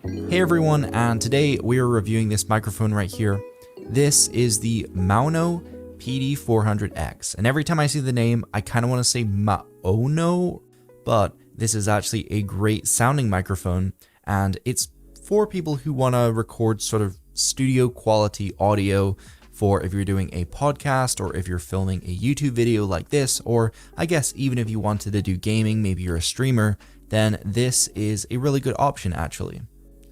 Hey everyone, and today we are reviewing this microphone right here. This is the Maono PD400X, and every time I see the name, I kind of want to say Maono, but this is actually a great sounding microphone, and it's for people who want to record sort of studio quality audio for if you're doing a podcast or if you're filming a YouTube video like this, or I guess even if you wanted to do gaming, maybe you're a streamer, then this is a really good option actually.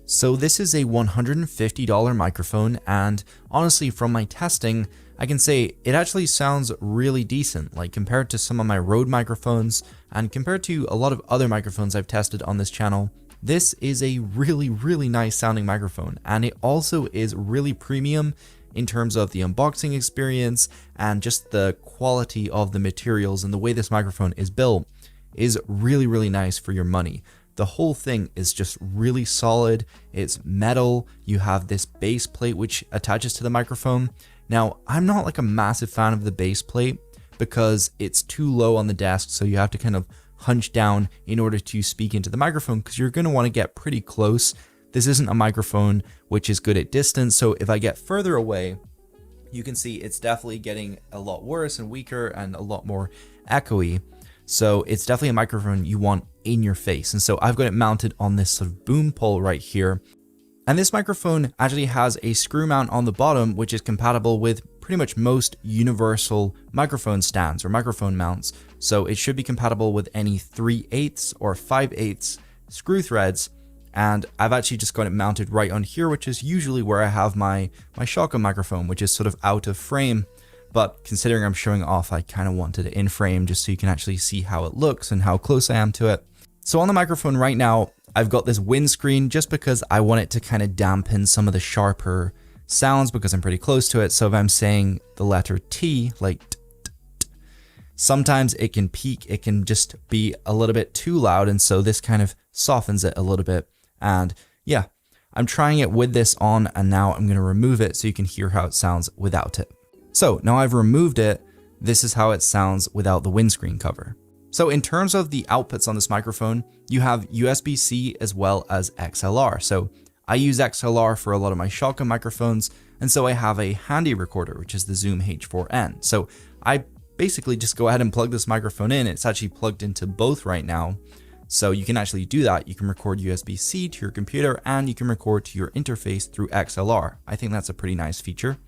So this is a $150 microphone, and honestly from my testing, I can say it actually sounds really decent, like compared to some of my Rode microphones and compared to a lot of other microphones I've tested on this channel. This is a really nice sounding microphone, and it also is really premium in terms of the unboxing experience and just the quality of the materials, and the way this microphone is built is really nice for your money. The whole thing is just really solid. It's metal. You have this base plate which attaches to the microphone. Now, I'm not like a massive fan of the base plate because it's too low on the desk, so you have to kind of hunch down in order to speak into the microphone because you're going to want to get pretty close. This isn't a microphone which is good at distance, so if I get further away, you can see it's definitely getting a lot worse and weaker and a lot more echoey. So it's definitely a microphone you want in your face. And so I've got it mounted on this sort of boom pole right here. And this microphone actually has a screw mount on the bottom, which is compatible with pretty much most universal microphone stands or microphone mounts. So it should be compatible with any 3/8 or 5/8 screw threads. And I've actually just got it mounted right on here, which is usually where I have my shotgun microphone, which is sort of out of frame. But considering I'm showing it off, I kind of wanted it in frame just so you can actually see how it looks and how close I am to it. So on the microphone right now, I've got this windscreen just because I want it to kind of dampen some of the sharper sounds because I'm pretty close to it. So if I'm saying the letter T, like sometimes it can peak, it can just be a little bit too loud. And so this kind of softens it a little bit. And yeah, I'm trying it with this on, and now I'm going to remove it so you can hear how it sounds without it. So now I've removed it, this is how it sounds without the windscreen cover. So in terms of the outputs on this microphone, you have USB-C as well as XLR. So I use XLR for a lot of my shotgun microphones, and so I have a handy recorder, which is the Zoom H4n. So I basically just go ahead and plug this microphone in. It's actually plugged into both right now. So you can actually do that. You can record USB-C to your computer, and you can record to your interface through XLR. I think that's a pretty nice feature.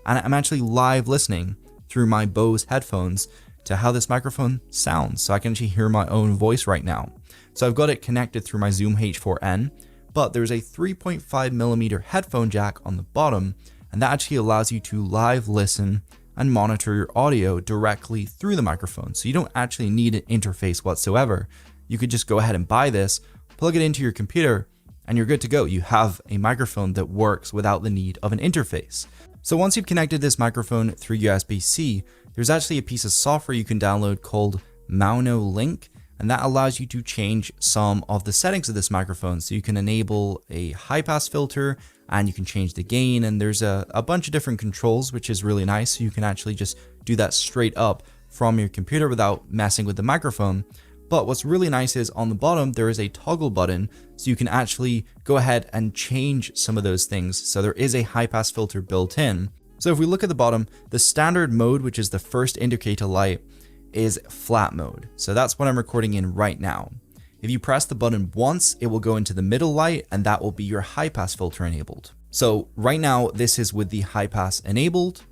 And I'm actually live listening through my Bose headphones to how this microphone sounds, so I can actually hear my own voice right now. So I've got it connected through my Zoom H4n, but there's a 3.5mm headphone jack on the bottom, and that actually allows you to live listen and monitor your audio directly through the microphone. So you don't actually need an interface whatsoever. You could just go ahead and buy this, plug it into your computer, and you're good to go. You have a microphone that works without the need of an interface. So once you've connected this microphone through USB-C, there's actually a piece of software you can download called Maono Link, and that allows you to change some of the settings of this microphone. So you can enable a high pass filter, and you can change the gain, and there's a bunch of different controls, which is really nice. So you can actually just do that straight up from your computer without messing with the microphone. But what's really nice is on the bottom, there is a toggle button, so you can actually go ahead and change some of those things. So there is a high pass filter built in. So if we look at the bottom, the standard mode, which is the first indicator light, is flat mode. So that's what I'm recording in right now. If you press the button once, it will go into the middle light, and that will be your high pass filter enabled. So right now, this is with the high pass enabled.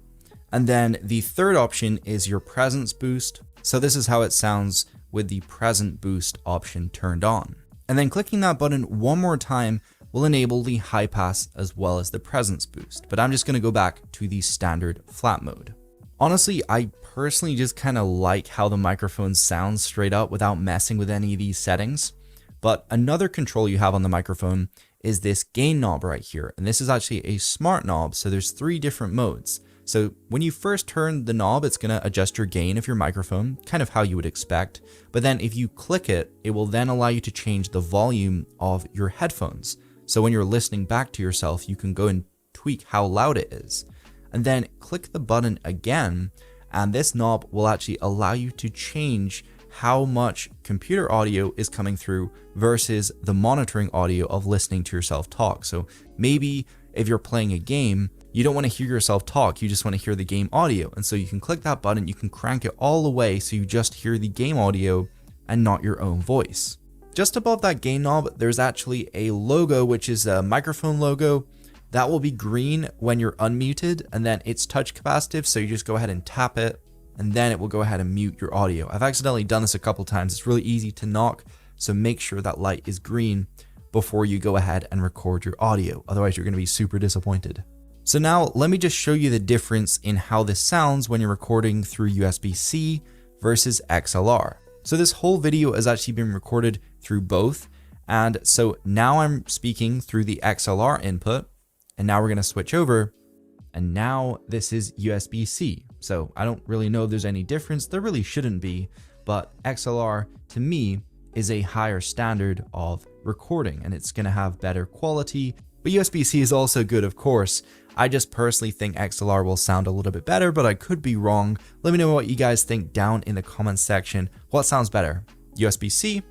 And then the third option is your presence boost. So this is how it sounds with the present boost option turned on. And then clicking that button one more time will enable the high pass as well as the presence boost. But I'm just going to go back to the standard flat mode. Honestly, I personally just kind of like how the microphone sounds straight up without messing with any of these settings. But another control you have on the microphone is this gain knob right here. And this is actually a smart knob. So there's 3 different modes. So when you first turn the knob, it's going to adjust your gain of your microphone, kind of how you would expect. But then if you click it, it will then allow you to change the volume of your headphones. So when you're listening back to yourself, you can go and tweak how loud it is. And then click the button again, and this knob will actually allow you to change how much computer audio is coming through versus the monitoring audio of listening to yourself talk. So maybe if you're playing a game, you don't want to hear yourself talk, you just want to hear the game audio. And so you can click that button, you can crank it all the way so you just hear the game audio and not your own voice. Just above that gain knob, there's actually a logo, which is a microphone logo. That will be green when you're unmuted, and then it's touch capacitive, so you just go ahead and tap it, and then it will go ahead and mute your audio. I've accidentally done this a couple times. It's really easy to knock, so make sure that light is green before you go ahead and record your audio. Otherwise, you're going to be super disappointed. So now let me just show you the difference in how this sounds when you're recording through USB-C versus XLR. So this whole video has actually been recorded through both. And so now I'm speaking through the XLR input, and now we're going to switch over. And now this is USB-C. So I don't really know if there's any difference. There really shouldn't be, but XLR to me is a higher standard of recording, and it's going to have better quality. But USB-C is also good, of course. I just personally think XLR will sound a little bit better, but I could be wrong. Let me know what you guys think down in the comments section. What sounds better, USB-C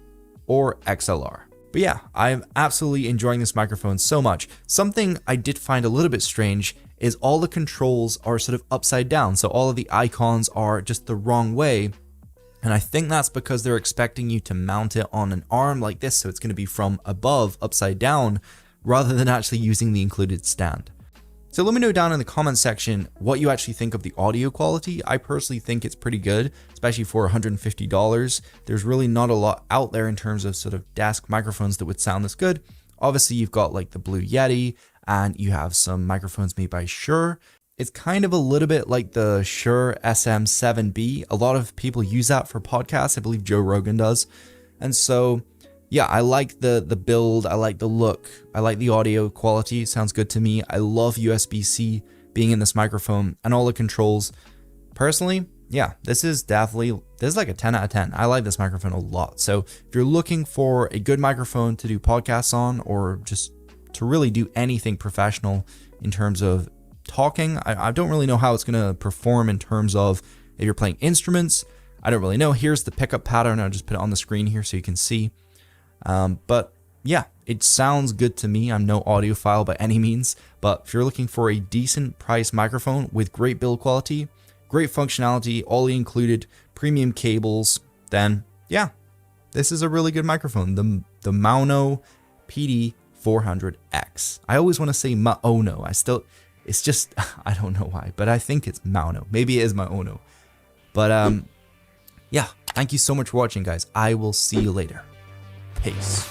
or XLR? But yeah, I'm absolutely enjoying this microphone so much. Something I did find a little bit strange is all the controls are sort of upside down. So all of the icons are just the wrong way. And I think that's because they're expecting you to mount it on an arm like this. So it's going to be from above, upside down, rather than actually using the included stand. So let me know down in the comment section what you actually think of the audio quality. I personally think it's pretty good, especially for $150. There's really not a lot out there in terms of sort of desk microphones that would sound this good. Obviously, you've got like the Blue Yeti, and you have some microphones made by Shure. It's kind of a little bit like the Shure SM7B. A lot of people use that for podcasts. I believe Joe Rogan does. And so yeah, I like the build, I like the look, I like the audio quality, it sounds good to me. I love USB-C being in this microphone and all the controls. Personally, yeah, this is like a 10 out of 10. I like this microphone a lot. So if you're looking for a good microphone to do podcasts on, or just to really do anything professional in terms of talking, I don't really know how it's going to perform in terms of if you're playing instruments. I don't really know. Here's the pickup pattern. I'll just put it on the screen here so you can see. But yeah, it sounds good to me. I'm no audiophile by any means, but if you're looking for a decent price microphone with great build quality, great functionality, all the included premium cables, then yeah, this is a really good microphone. The Maono PD400X. I always want to say Maono. It's just, I don't know why, but I think it's Maono. Maybe it is Maono. But yeah, thank you so much for watching, guys. I will see you later. Peace.